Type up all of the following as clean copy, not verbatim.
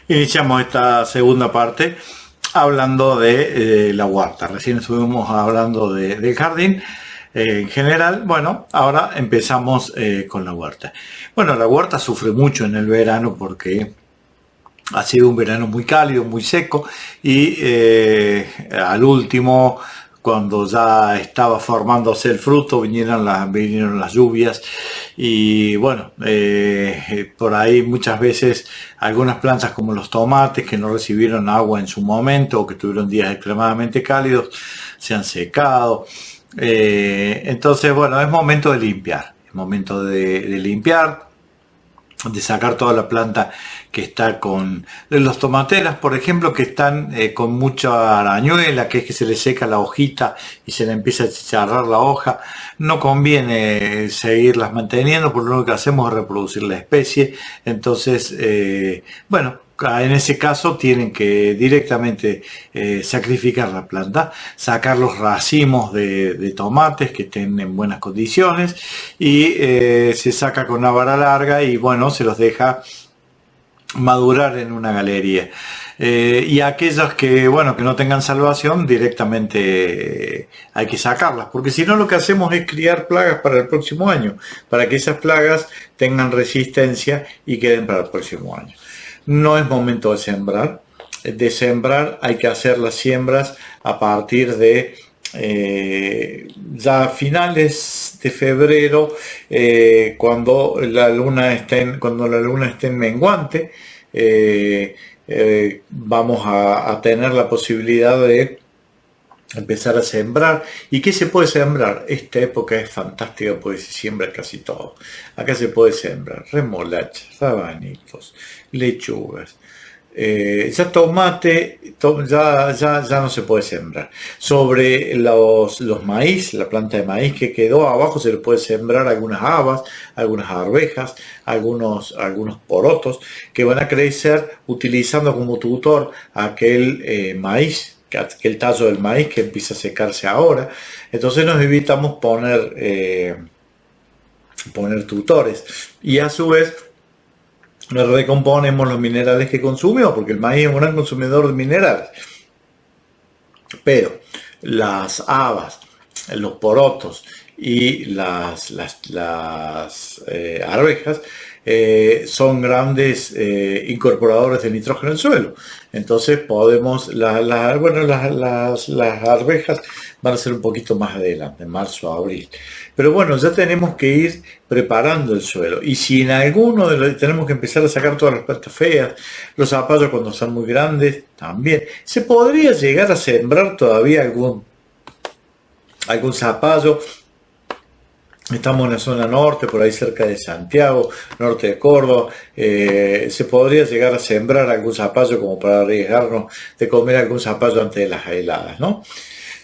Iniciamos esta segunda parte hablando de la huerta. Recién estuvimos hablando del jardín en general. Bueno, ahora empezamos con la huerta. Bueno, la huerta sufre mucho en el verano porque ha sido un verano muy cálido, muy seco y al último, cuando ya estaba formándose el fruto, vinieron las lluvias y bueno, por ahí muchas veces algunas plantas como los tomates que no recibieron agua en su momento o que tuvieron días extremadamente cálidos se han secado. Entonces, bueno, es momento de limpiar, es momento de limpiar, de sacar toda la planta que está con los tomateras, por ejemplo, que están con mucha arañuela, que es que se le seca la hojita y se le empieza a chicharrar la hoja. No conviene seguirlas manteniendo, porque lo que hacemos es reproducir la especie. Entonces, bueno, en ese caso tienen que directamente sacrificar la planta, sacar los racimos de tomates que estén en buenas condiciones y se saca con una vara larga y bueno, se los deja madurar en una galería. Y aquellas que, bueno, que no tengan salvación, directamente hay que sacarlas, porque si no lo que hacemos es criar plagas para el próximo año, para que esas plagas tengan resistencia y queden para el próximo año. No es momento de sembrar. De sembrar hay que hacer las siembras a partir de ya a finales de febrero, cuando la luna esté en menguante. Vamos a tener la posibilidad de empezar a sembrar. ¿Y qué se puede sembrar? Esta época es fantástica porque se siembra casi todo. Acá se puede sembrar remolachas, rabanitos, lechugas. Ya tomate ya no se puede sembrar. Sobre los maíz, la planta de maíz que quedó abajo, se le puede sembrar algunas habas, algunas arvejas, algunos porotos que van a crecer utilizando como tutor aquel maíz, aquel tallo del maíz que empieza a secarse ahora. Entonces nos evitamos poner tutores y a su vez recomponemos los minerales que consumimos, porque el maíz es un gran consumidor de minerales. Pero las habas, los porotos y las arvejas son grandes incorporadores de nitrógeno en el suelo. Entonces podemos, las arvejas van a ser un poquito más adelante, en marzo, abril. Pero bueno, ya tenemos que ir preparando el suelo. Y si en alguno de los tenemos que empezar a sacar todas las plantas feas, los zapallos cuando están muy grandes, también. Se podría llegar a sembrar todavía algún zapallo. Estamos en la zona norte, por ahí cerca de Santiago, norte de Córdoba. Se podría llegar a sembrar algún zapallo como para arriesgarnos de comer algún zapallo antes de las heladas, ¿no?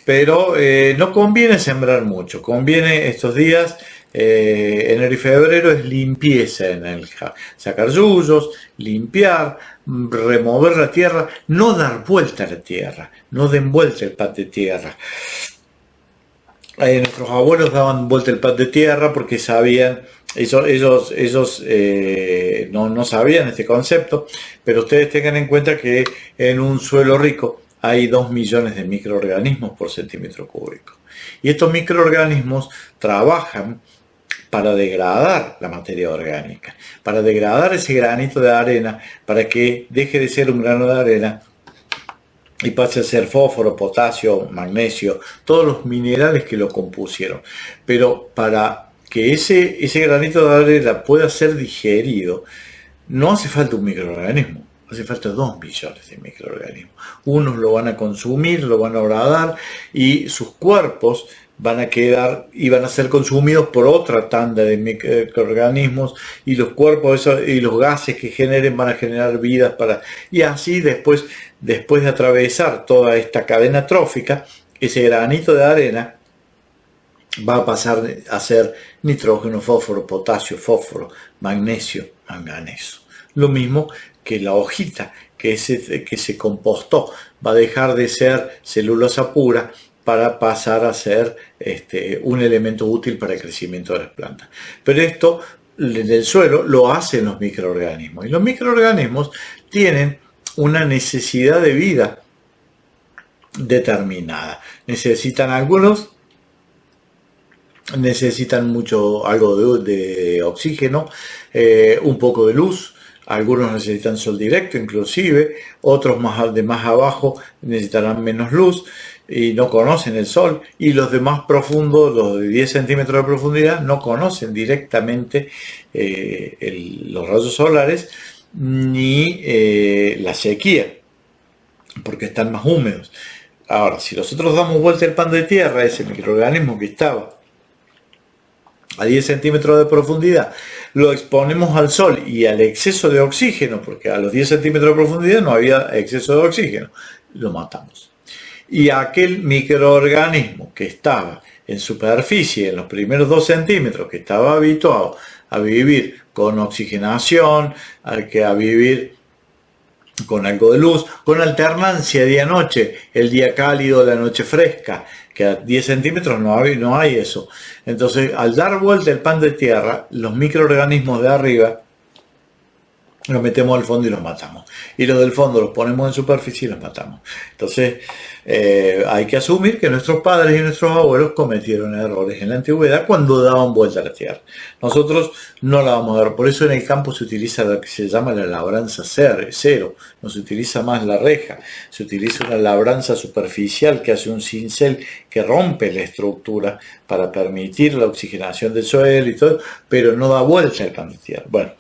Pero no conviene sembrar mucho. Conviene estos días, enero y febrero, es limpieza en el jardín. Sacar yuyos, limpiar, remover la tierra, no dar vuelta a la tierra, no den vuelta el pad de tierra. Nuestros abuelos daban vuelta el pad de tierra porque sabían, ellos no sabían este concepto, pero ustedes tengan en cuenta que en un suelo rico hay 2 millones de microorganismos por centímetro cúbico. Y estos microorganismos trabajan para degradar la materia orgánica, para degradar ese granito de arena, para que deje de ser un grano de arena y pase a ser fósforo, potasio, magnesio, todos los minerales que lo compusieron. Pero para que ese granito de arena pueda ser digerido, no hace falta un microorganismo, hace falta 2 millones de microorganismos. Unos lo van a consumir, lo van a horadar y sus cuerpos van a quedar y van a ser consumidos por otra tanda de microorganismos y los cuerpos y los gases que generen van a generar vidas y así después de atravesar toda esta cadena trófica, ese granito de arena va a pasar a ser nitrógeno, fósforo, potasio, fósforo, magnesio, manganeso. Lo mismo que la hojita que se compostó, va a dejar de ser celulosa pura para pasar a ser un elemento útil para el crecimiento de las plantas. Pero esto en el suelo lo hacen los microorganismos. Y los microorganismos tienen una necesidad de vida determinada. Necesitan algunos, necesitan algo de oxígeno, un poco de luz. Algunos necesitan sol directo, inclusive otros de más abajo necesitarán menos luz y no conocen el sol, y los de más profundos, los de 10 centímetros de profundidad, no conocen directamente los rayos solares ni la sequía, porque están más húmedos. Ahora, si nosotros damos vuelta el pan de tierra, ese microorganismo que estaba a 10 centímetros de profundidad, lo exponemos al sol y al exceso de oxígeno, porque a los 10 centímetros de profundidad no había exceso de oxígeno, lo matamos. Y aquel microorganismo que estaba en superficie, en los primeros 2 centímetros, que estaba habituado a vivir con oxigenación, a vivir con algo de luz, con alternancia día-noche, el día cálido, la noche fresca, que a 10 centímetros no hay eso. Entonces, al dar vuelta el pan de tierra, los microorganismos de arriba los metemos al fondo y los matamos. Y los del fondo los ponemos en superficie y los matamos. Entonces, hay que asumir que nuestros padres y nuestros abuelos cometieron errores en la antigüedad cuando daban vuelta a la tierra. Nosotros no la vamos a dar. Por eso en el campo se utiliza lo que se llama la labranza cero. No se utiliza más la reja. Se utiliza una labranza superficial que hace un cincel que rompe la estructura para permitir la oxigenación del suelo y todo, pero no da vuelta el pan de tierra. Bueno,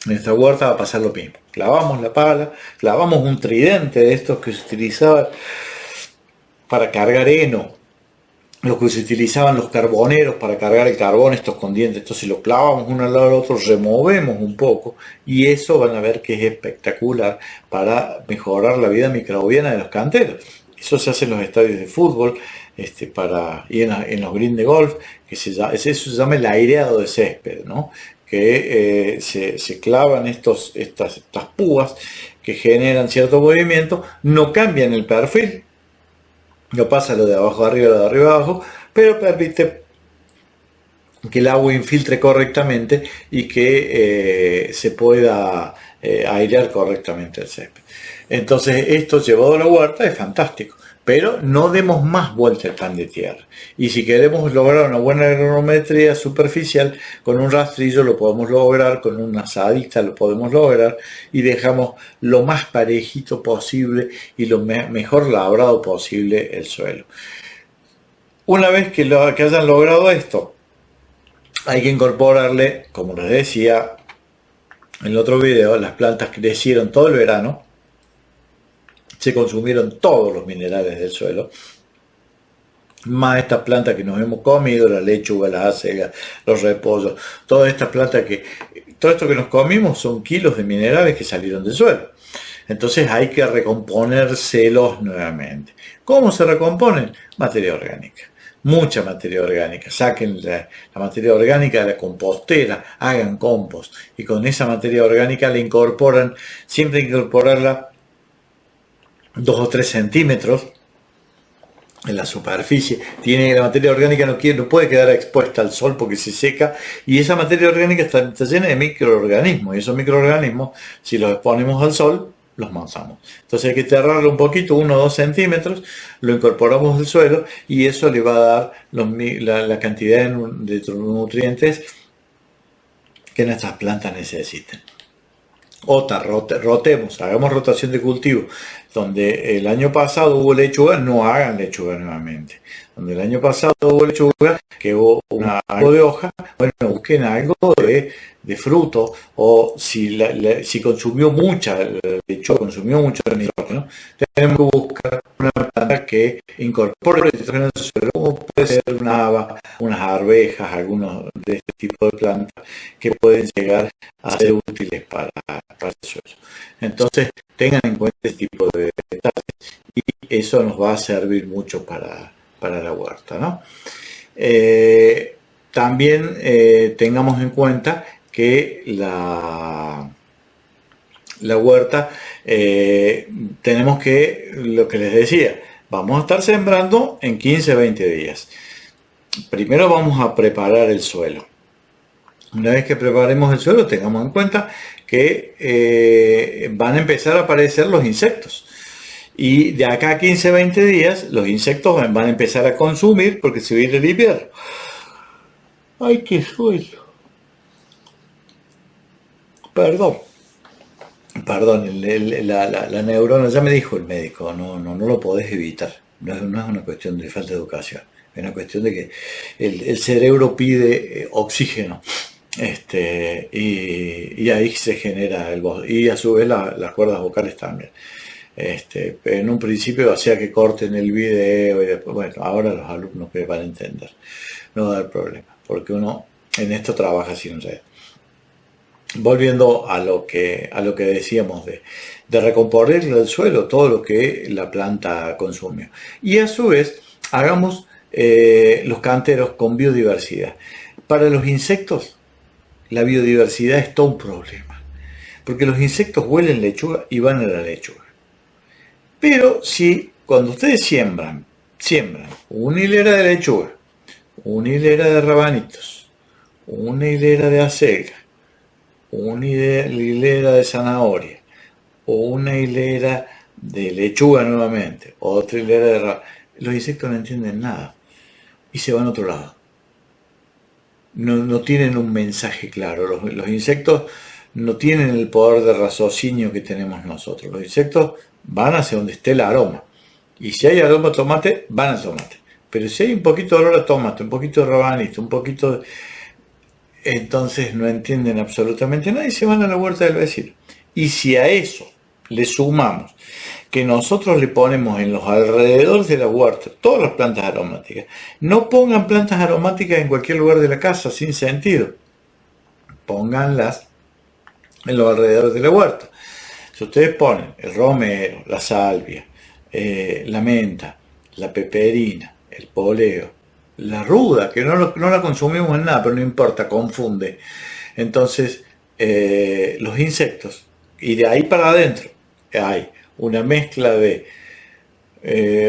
en esta huerta va a pasar lo mismo. Clavamos la pala, clavamos un tridente de estos que se utilizaban para cargar heno, los que se utilizaban los carboneros para cargar el carbón, estos con dientes. Entonces lo clavamos uno al lado del otro, removemos un poco, y eso van a ver que es espectacular para mejorar la vida microbiana de los canteros. Eso se hace en los estadios de fútbol, y en los greens de golf, eso se llama el aireado de césped, ¿no? Que se clavan estas púas que generan cierto movimiento, no cambian el perfil, no pasa lo de abajo a arriba, lo de arriba a abajo, pero permite que el agua infiltre correctamente y que se pueda airear correctamente el césped. Entonces, esto llevado a la huerta es fantástico. Pero no demos más vuelta al pan de tierra. Y si queremos lograr una buena agrometría superficial, con un rastrillo lo podemos lograr, con una asadita lo podemos lograr, y dejamos lo más parejito posible y lo mejor labrado posible el suelo. Una vez que hayan logrado esto, hay que incorporarle, como les decía en el otro video, las plantas crecieron todo el verano, se consumieron todos los minerales del suelo, más estas plantas que nos hemos comido, la lechuga, las acelgas, los repollos, todas estas plantas todo esto que nos comimos son kilos de minerales que salieron del suelo. Entonces hay que recomponérselos nuevamente. ¿Cómo se recomponen? Materia orgánica. Mucha materia orgánica. Saquen la materia orgánica de la compostera, hagan compost, y con esa materia orgánica la incorporan, siempre incorporarla 2 o 3 centímetros en la superficie. La materia orgánica no puede quedar expuesta al sol porque se seca, y esa materia orgánica está llena de microorganismos, y esos microorganismos, si los exponemos al sol, los matamos. Entonces hay que enterrarlo un poquito, 1 o 2 centímetros, lo incorporamos al suelo, y eso le va a dar la cantidad de nutrientes que nuestras plantas necesitan. Rotemos, hagamos rotación de cultivo. Donde el año pasado hubo lechuga, no hagan lechuga nuevamente. Donde el año pasado hubo lechuga, que hubo algo de hoja, bueno, busquen algo de fruto, o si consumió mucha lechuga, consumió mucho nitrógeno, tenemos que buscar una planta que incorpore el nitrógeno en el suelo, como puede ser una haba, unas arvejas, algunos de este tipo de plantas que pueden llegar a ser útiles para el suelo. Entonces, tengan en cuenta este tipo de detalles, y eso nos va a servir mucho para la huerta, ¿no? También tengamos en cuenta que la huerta, tenemos que, lo que les decía, vamos a estar sembrando en 15-20 días. Primero vamos a preparar el suelo. Una vez que preparemos el suelo, tengamos en cuenta que van a empezar a aparecer los insectos. Y de acá a 15, 20 días, los insectos van a empezar a consumir porque se viene el invierno. ¡Ay, qué sueño! Perdón. Perdón, la neurona, ya me dijo el médico, no lo podés evitar. No es una cuestión de falta de educación. Es una cuestión de que el cerebro pide oxígeno. Y ahí se genera el voz. Y a su vez las cuerdas vocales también. En un principio hacía que corten el video y después, bueno, ahora los alumnos van a entender. No va a haber problema, porque uno en esto trabaja sin red. Volviendo a lo que decíamos de recomponer el suelo, todo lo que la planta consumió. Y a su vez, hagamos los canteros con biodiversidad. Para los insectos, la biodiversidad es todo un problema, porque los insectos huelen lechuga y van a la lechuga. Pero si cuando ustedes siembran una hilera de lechuga, una hilera de rabanitos, una hilera de acelga, una hilera de zanahoria, o una hilera de lechuga nuevamente, otra hilera de rabanitos, los insectos no entienden nada y se van a otro lado. No tienen un mensaje claro. Los insectos no tienen el poder de raciocinio que tenemos nosotros. Los insectos van hacia donde esté el aroma. Y si hay aroma a tomate, van al tomate. Pero si hay un poquito de olor a tomate, un poquito de rabanito, un poquito de... entonces no entienden absolutamente nada y se van a la huerta del vecino. Y si a eso le sumamos que nosotros le ponemos en los alrededores de la huerta todas las plantas aromáticas, no pongan plantas aromáticas en cualquier lugar de la casa sin sentido, pónganlas en los alrededores de la huerta. Si ustedes ponen el romero, la salvia, la menta, la peperina, el poleo, la ruda, que no la consumimos en nada, pero no importa, confunde. Entonces, los insectos, y de ahí para adentro, hay una mezcla de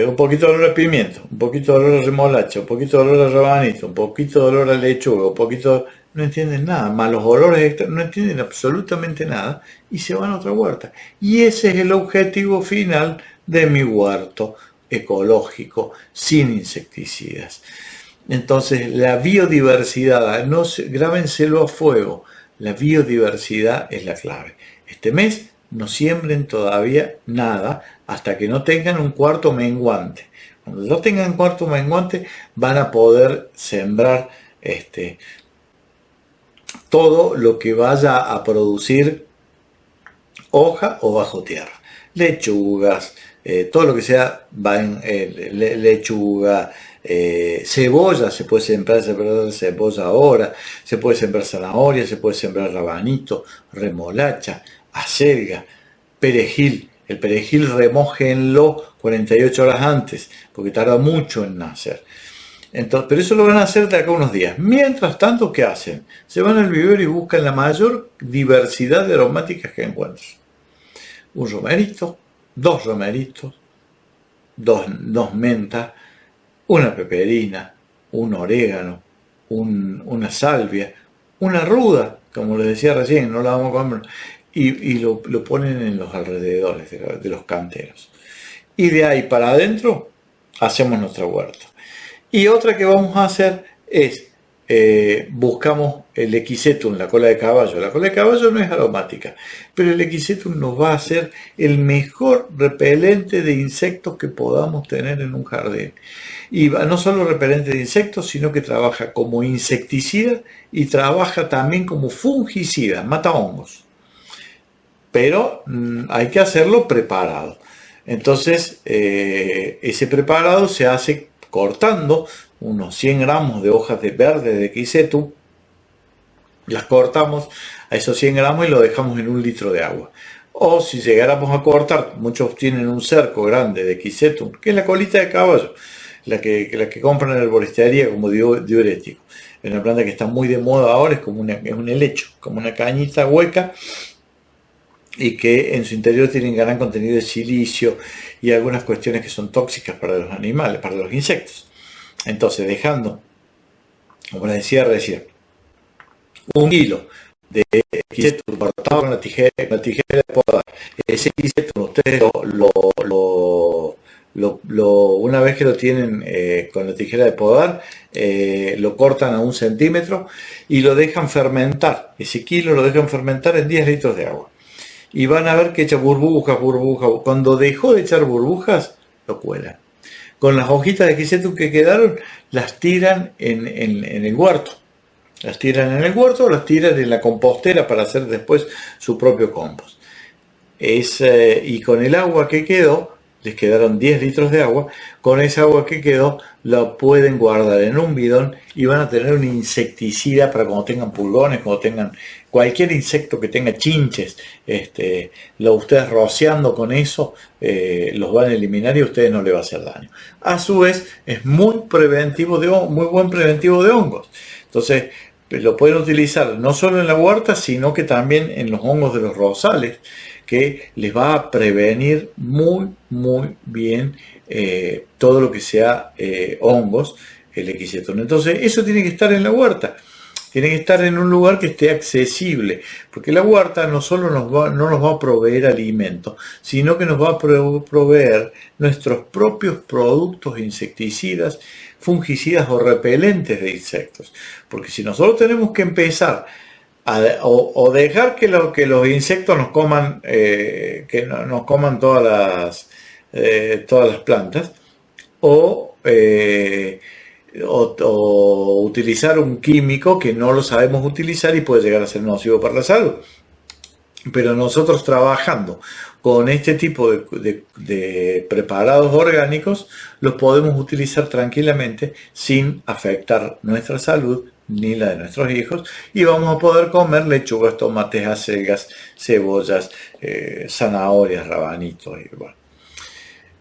un poquito de olor a pimiento, un poquito de olor a remolacha, un poquito de olor a rabanito, un poquito de olor a lechuga, un poquito... no entienden nada, más los olores extra, no entienden absolutamente nada y se van a otra huerta. Y ese es el objetivo final de mi huerto ecológico sin insecticidas. Entonces, la biodiversidad, grábenselo a fuego, la biodiversidad es la clave. Este mes no siembren todavía nada hasta que no tengan un cuarto menguante. Cuando ya tengan cuarto menguante van a poder sembrar todo lo que vaya a producir hoja o bajo tierra. Lechugas, todo lo que sea lechuga, cebolla, se puede sembrar cebolla ahora, se puede sembrar zanahoria, se puede sembrar rabanito, remolacha, acelga, perejil. El perejil remójenlo 48 horas antes, porque tarda mucho en nacer. Entonces, pero eso lo van a hacer de acá a unos días. Mientras tanto, ¿qué hacen? Se van al vivero y buscan la mayor diversidad de aromáticas que encuentran. Un romerito, dos romeritos, dos mentas, una peperina, un orégano, una salvia, una ruda, como les decía recién, no la vamos a comer, y lo ponen en los alrededores de los canteros. Y de ahí para adentro hacemos nuestra huerta. Y otra que vamos a hacer es, buscamos el equisetum, la cola de caballo. La cola de caballo no es aromática, pero el equisetum nos va a hacer el mejor repelente de insectos que podamos tener en un jardín. Y no solo repelente de insectos, sino que trabaja como insecticida y trabaja también como fungicida, mata hongos. Pero hay que hacerlo preparado. Entonces, ese preparado se hace cortando unos 100 gramos de hojas de verde de equisetum, las cortamos a esos 100 gramos y lo dejamos en 1 litro de agua. O si llegáramos a cortar, muchos tienen un cerco grande de equisetum, que es la colita de caballo, la que compran en la herboristería como diurético. Es una planta que está muy de moda ahora, es como es un helecho, como una cañita hueca, y que en su interior tienen gran contenido de silicio y algunas cuestiones que son tóxicas para los animales, para los insectos. Entonces, dejando, como les decía recién, un kilo de quisetum cortado con la tijera de podar. Ese quisetum ustedes una vez que lo tienen con la tijera de podar, lo cortan a 1 centímetro y lo dejan fermentar. Ese kilo lo dejan fermentar en 10 litros de agua. Y van a ver que echa burbujas. Cuando dejó de echar burbujas, lo cuelan. Con las hojitas de quisetum que quedaron, las tiran en el huerto. Las tiran en el huerto o las tiran en la compostera para hacer después su propio compost. Y con el agua que quedó, les quedaron 10 litros de agua, con esa agua que quedó la pueden guardar en un bidón y van a tener un insecticida para cuando tengan pulgones, cuando tengan cualquier insecto que tenga chinches, lo ustedes rociando con eso, los van a eliminar y a ustedes no les va a hacer daño. A su vez, es muy buen preventivo de hongos. Entonces, lo pueden utilizar no solo en la huerta, sino que también en los hongos de los rosales, que les va a prevenir muy bien todo lo que sea hongos, el equisetono. Entonces, eso tiene que estar en la huerta. Tiene que estar en un lugar que esté accesible, porque la huerta no solo no nos va a proveer alimento, sino que nos va a proveer nuestros propios productos insecticidas, fungicidas o repelentes de insectos. Porque si nosotros tenemos que empezar o dejar que los insectos nos coman, nos coman todas las plantas, o utilizar un químico que no lo sabemos utilizar y puede llegar a ser nocivo para la salud. Pero nosotros trabajando con este tipo de preparados orgánicos, los podemos utilizar tranquilamente sin afectar nuestra salud ni la de nuestros hijos, y vamos a poder comer lechugas, tomates, acelgas, cebollas, zanahorias, rabanitos. Y bueno.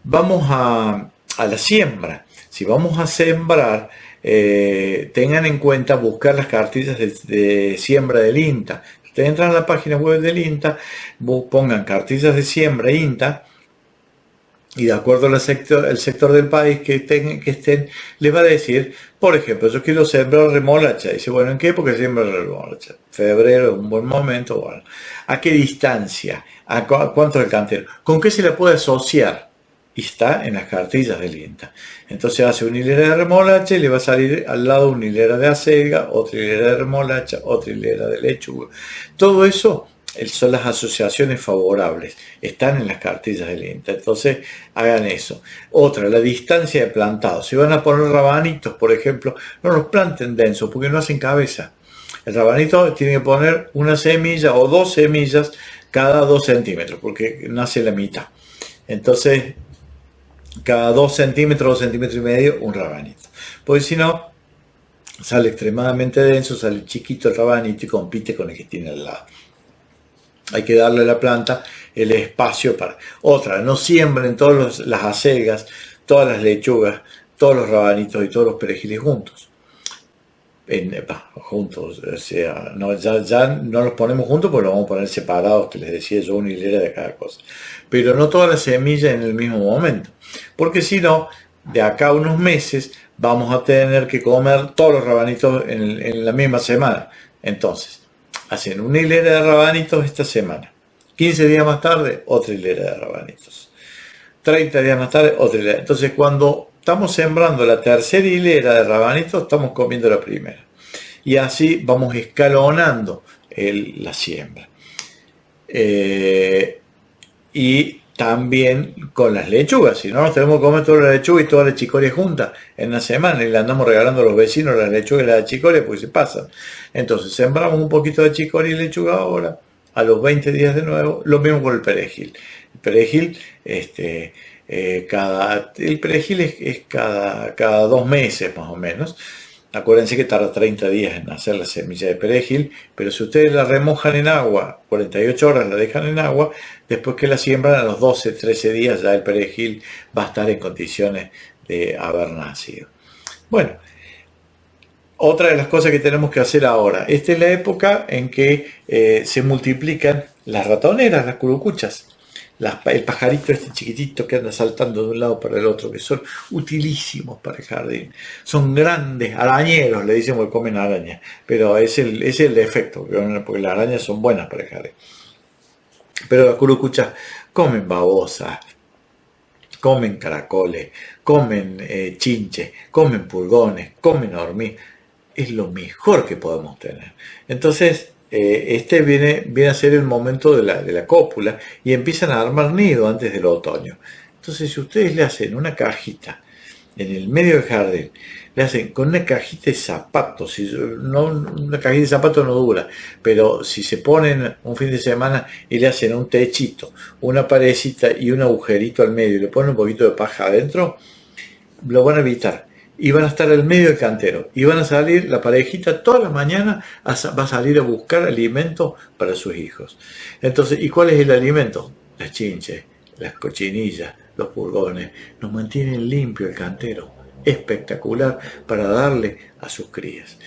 Vamos a la siembra. Si vamos a sembrar, tengan en cuenta buscar las cartillas de siembra del INTA. Ustedes entran a la página web del INTA, pongan cartillas de siembra INTA, y de acuerdo al sector del país que estén, les va a decir, por ejemplo, yo quiero sembrar remolacha. Dice, bueno, ¿en qué época siembra remolacha? Febrero es un buen momento. Bueno, ¿a qué distancia? ¿A cuánto es el cantero? ¿Con qué se le puede asociar? Y está en las cartillas del INTA. Entonces hace una hilera de remolacha y le va a salir al lado una hilera de acelga, otra hilera de remolacha, otra hilera de lechuga. Todo eso son las asociaciones favorables, están en las cartillas del INTA. Entonces hagan eso. Otra, la distancia de plantado. Si van a poner rabanitos, por ejemplo, no los planten densos porque no hacen cabeza. El rabanito tiene que poner una semilla o 2 semillas cada 2 centímetros porque nace la mitad. Entonces, cada 2 centímetros, 2 centímetros y medio, un rabanito. Porque si no, sale extremadamente denso, sale chiquito el rabanito y compite con el que tiene al lado. Hay que darle a la planta el espacio para... Otra, no siembren todas las acelgas, todas las lechugas, todos los rabanitos y todos los perejiles juntos. Juntos, o sea, no, ya no los ponemos juntos porque los vamos a poner separados, que les decía yo, una hilera de cada cosa. Pero no todas las semillas en el mismo momento, porque si no, de acá a unos meses vamos a tener que comer todos los rabanitos en la misma semana. Entonces, hacen una hilera de rabanitos esta semana, 15 días más tarde, otra hilera de rabanitos, 30 días más tarde, otra hilera. Entonces, cuando estamos sembrando la tercera hilera de rabanitos, estamos comiendo la primera. Y así vamos escalonando la siembra. Y también con las lechugas. Si no, nos tenemos que comer toda la lechuga y toda la chicoria juntas en una semana. Y le andamos regalando a los vecinos las lechugas y la chicoria porque se pasan. Entonces, sembramos un poquito de chicoria y lechuga ahora. A los 20 días de nuevo, lo mismo con el perejil. El perejil, el perejil es cada 2 meses más o menos. Acuérdense que tarda 30 días en hacer la semilla de perejil, pero si ustedes la remojan en agua, 48 horas la dejan en agua, después que la siembran a los 12, 13 días ya el perejil va a estar en condiciones de haber nacido. Bueno, otra de las cosas que tenemos que hacer ahora, esta es la época en que se multiplican las ratoneras, las curucuchas. el pajarito este chiquitito que anda saltando de un lado para el otro, que son utilísimos para el jardín. Son grandes arañeros, le dicen porque comen arañas, pero es el efecto, porque las arañas son buenas para el jardín. Pero las curucuchas comen babosas, comen caracoles, comen chinches, comen pulgones, comen hormigas. Es lo mejor que podemos tener. Entonces, este viene a ser el momento de la cópula y empiezan a armar nido antes del otoño. Entonces, si ustedes le hacen una cajita en el medio del jardín, le hacen con una cajita de zapatos, una cajita de zapatos no dura, pero si se ponen un fin de semana y le hacen un techito, una parecita y un agujerito al medio y le ponen un poquito de paja adentro, lo van a evitar. Y van a estar al medio del cantero. Y van a salir, la parejita toda la mañana va a salir a buscar alimento para sus hijos. Entonces, ¿y cuál es el alimento? Las chinches, las cochinillas, los pulgones. Nos mantienen limpio el cantero. Espectacular para darle a sus crías.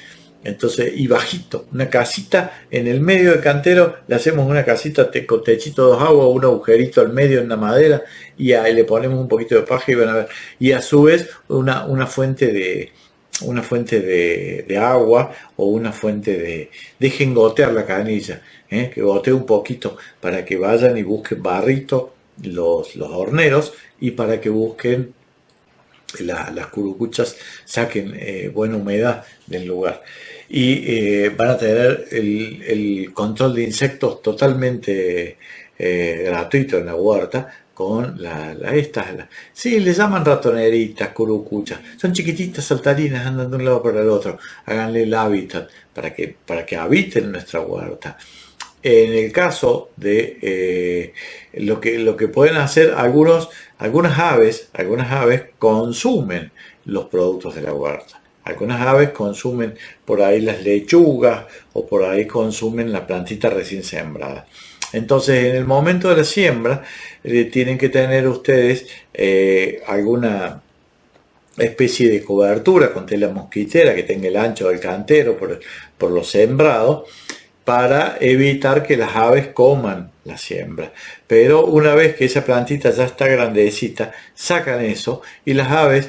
Entonces, y bajito, una casita en el medio del cantero, le hacemos una casita con techito, 2 aguas, un agujerito al medio en la madera, y ahí le ponemos un poquito de paja y van a ver. Y a su vez, una fuente de agua o una fuente dejen gotear la canilla, que gotee un poquito para que vayan y busquen barrito los horneros y para que busquen las curucuchas saquen buena humedad del lugar y van a tener el control de insectos totalmente gratuito en la huerta con sí, les llaman ratoneritas, curucuchas, son chiquititas saltarinas, andan de un lado para el otro, háganle el hábitat para que habiten nuestra huerta. En el caso de lo que pueden hacer algunas aves consumen los productos de la huerta. Algunas aves consumen por ahí las lechugas o por ahí consumen la plantita recién sembrada. Entonces, en el momento de la siembra, tienen que tener ustedes alguna especie de cobertura con tela mosquitera que tenga el ancho del cantero por lo sembrado, para evitar que las aves coman la siembra. Pero una vez que esa plantita ya está grandecita, sacan eso y las aves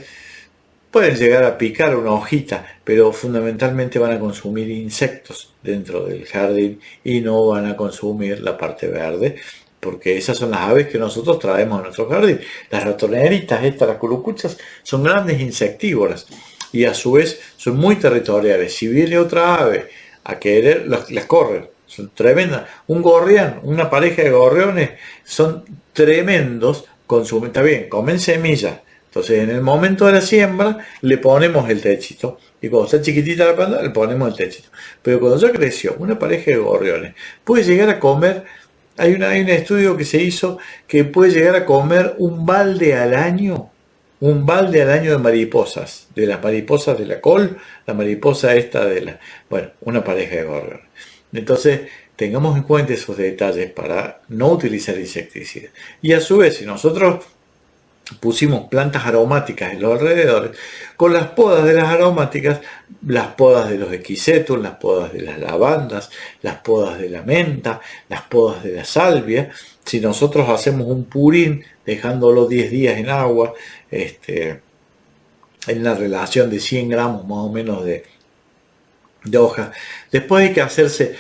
pueden llegar a picar una hojita, pero fundamentalmente van a consumir insectos dentro del jardín y no van a consumir la parte verde, porque esas son las aves que nosotros traemos a nuestro jardín. Las ratoneritas, las curucuchas, son grandes insectívoras y a su vez son muy territoriales. Si viene otra ave a querer, las corren, son tremendas. Un gorrión, una pareja de gorriones son tremendos, consumen, está bien, comen semillas. Entonces en el momento de la siembra le ponemos el techito y cuando está chiquitita la planta le ponemos el techito. Pero cuando ya creció, una pareja de gorriones puede llegar a comer, hay un estudio que se hizo que puede llegar a comer un balde al año de mariposas, de las mariposas de la col, la mariposa esta una pareja de gorriones. Entonces, tengamos en cuenta esos detalles para no utilizar insecticidas. Y a su vez, si nosotros pusimos plantas aromáticas en los alrededores, con las podas de las aromáticas, las podas de los equisetum, las podas de las lavandas, las podas de la menta, las podas de la salvia, si nosotros hacemos un purín dejándolo 10 días en agua, en la relación de 100 gramos más o menos de hoja, después hay que hacerse,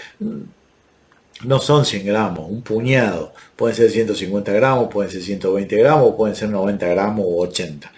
no son 100 gramos, un puñado, pueden ser 150 gramos, pueden ser 120 gramos, pueden ser 90 gramos o 80.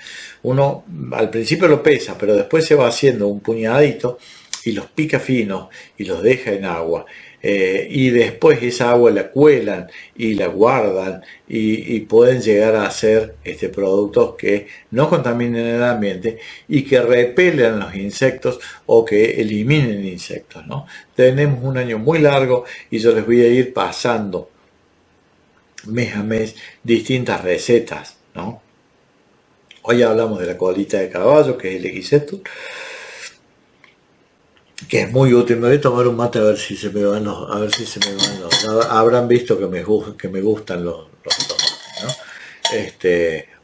Uno al principio lo pesa, pero después se va haciendo un puñadito y los pica finos y los deja en agua. Y después esa agua la cuelan y la guardan y pueden llegar a hacer productos que no contaminen el ambiente y que repelen los insectos o que eliminen insectos, ¿no? Tenemos un año muy largo y yo les voy a ir pasando mes a mes distintas recetas, ¿no? Hoy hablamos de la colita de caballo, que es el Equisetum, que es muy útil. Me voy a tomar un mate a ver si se me van los, habrán visto que me gustan los tomates, ¿no?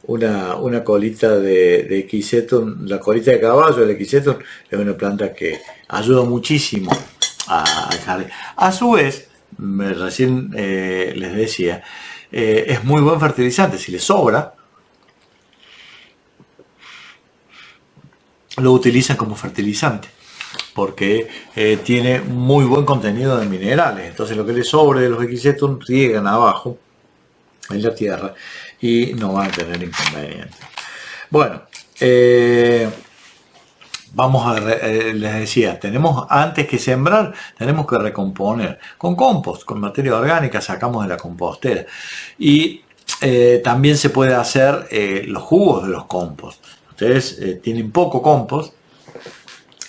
Una colita de Equisetum, la colita de caballo, el Equisetum, es una planta que ayuda muchísimo al jardín. A su vez, recién les decía, es muy buen fertilizante. Si les sobra, lo utilizan como fertilizante porque tiene muy buen contenido de minerales. Entonces lo que les sobre de los Equisetum riegan abajo en la tierra y no van a tener inconvenientes. Bueno, vamos a les decía, tenemos antes que sembrar, tenemos que recomponer con compost, con materia orgánica, sacamos de la compostera. Y también se puede hacer los jugos de los compost. Ustedes tienen poco compost,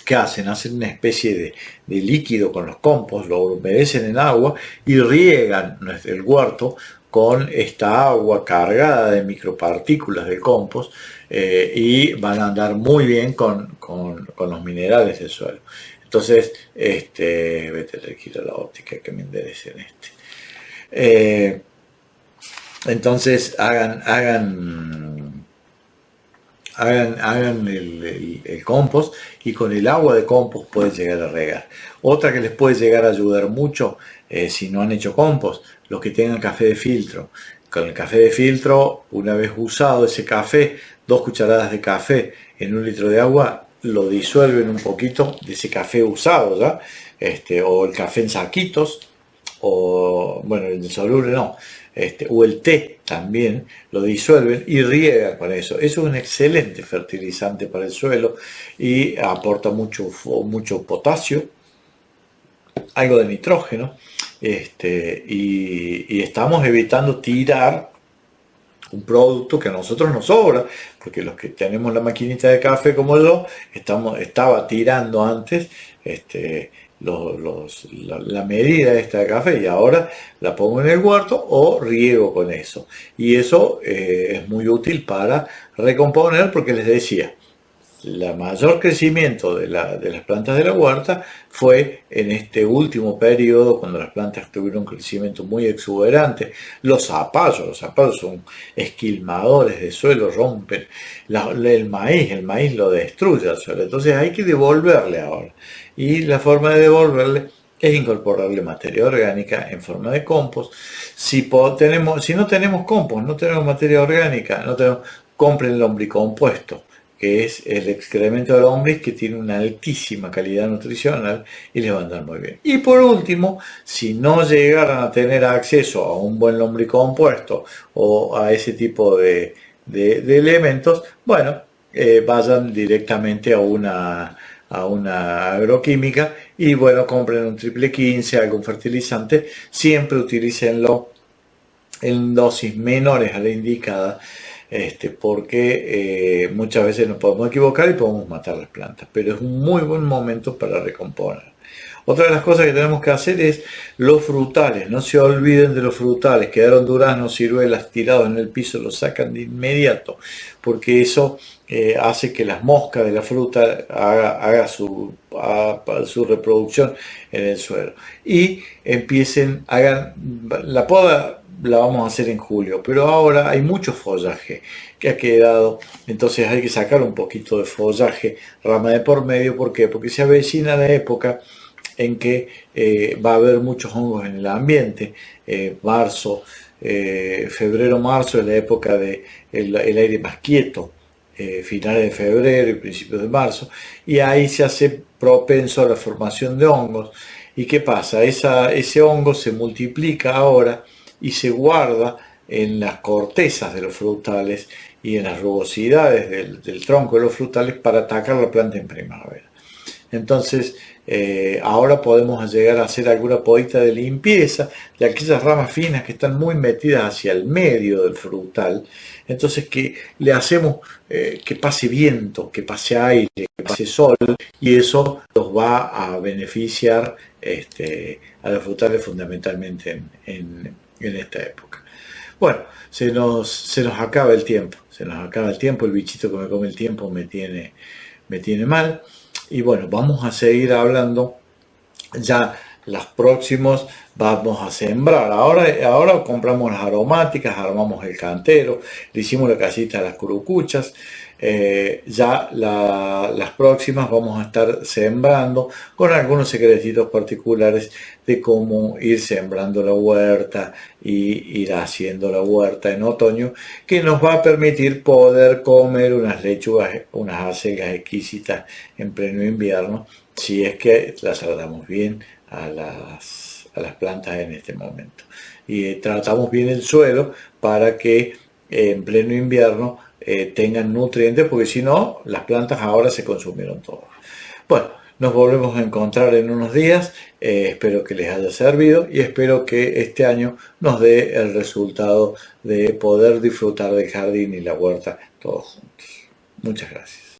¿qué hacen? Hacen una especie de líquido con los compost, lo humedecen en agua y riegan el huerto con esta agua cargada de micropartículas de compost, y van a andar muy bien con los minerales del suelo. Entonces, vete a quitar la óptica que me enderecen entonces hagan el compost, y con el agua de compost pueden llegar a regar. Otra que les puede llegar a ayudar mucho, si no han hecho compost, los que tengan café de filtro. Con el café de filtro, una vez usado ese café, 2 cucharadas de café en 1 litro de agua, lo disuelven un poquito de ese café usado, ¿ya? O el café en saquitos, o bueno, el soluble no, o el té también, lo disuelven y riegan con eso. Eso es un excelente fertilizante para el suelo y aporta mucho potasio, algo de nitrógeno, y estamos evitando tirar un producto que a nosotros nos sobra, porque los que tenemos la maquinita de café como yo, estaba tirando antes la medida esta de café, y ahora la pongo en el huerto o riego con eso. Y eso es muy útil para recomponer, porque les decía, el mayor crecimiento de las plantas de la huerta fue en este último periodo, cuando las plantas tuvieron un crecimiento muy exuberante. Los zapallos son esquilmadores de suelo, rompen el maíz lo destruye al suelo. Entonces hay que devolverle ahora. Y la forma de devolverle es incorporarle materia orgánica en forma de compost. Si no tenemos compost, no tenemos materia orgánica, compren lombricompuesto, que es el excremento de lombriz, que tiene una altísima calidad nutricional y les va a andar muy bien. Y por último, si no llegaran a tener acceso a un buen lombricompuesto o a ese tipo de elementos, bueno, vayan directamente a una agroquímica y bueno, compren un triple 15, algún fertilizante. Siempre utilícenlo en dosis menores a la indicada, porque muchas veces nos podemos equivocar y podemos matar las plantas, pero es un muy buen momento para recomponer. Otra de las cosas que tenemos que hacer es los frutales. No se olviden de los frutales. Quedaron duraznos, ciruelas tirados en el piso, los sacan de inmediato, porque eso hace que las moscas de la fruta haga su reproducción en el suelo. Y hagan la poda. La vamos a hacer en julio, pero ahora hay mucho follaje que ha quedado, entonces hay que sacar un poquito de follaje, rama de por medio. ¿Por qué? Porque se avecina la época en que va a haber muchos hongos en el ambiente. Febrero, marzo es la época del aire más quieto, finales de febrero y principios de marzo, y ahí se hace propenso a la formación de hongos. ¿Y qué pasa? Ese hongo se multiplica ahora y se guarda en las cortezas de los frutales y en las rugosidades del tronco de los frutales para atacar la planta en primavera. Entonces, ahora podemos llegar a hacer alguna podita de limpieza de aquellas ramas finas que están muy metidas hacia el medio del frutal. Entonces, que le hacemos que pase viento, que pase aire, que pase sol, y eso los va a beneficiar a los frutales fundamentalmente en esta época. Bueno, se nos acaba el tiempo. El bichito que me come el tiempo me tiene mal. Y bueno, vamos a seguir hablando. Ya los próximos vamos a sembrar. Ahora compramos las aromáticas, armamos el cantero, le hicimos la casita a las curucuchas. Ya las próximas vamos a estar sembrando con algunos secretitos particulares de cómo ir sembrando la huerta y ir haciendo la huerta en otoño, que nos va a permitir poder comer unas lechugas, unas acelgas exquisitas en pleno invierno, si es que las tratamos bien a las plantas en este momento. Y tratamos bien el suelo para que en pleno invierno tengan nutrientes, porque si no, las plantas ahora se consumieron todas. Bueno, nos volvemos a encontrar en unos días, espero que les haya servido y espero que este año nos dé el resultado de poder disfrutar del jardín y la huerta todos juntos. Muchas gracias.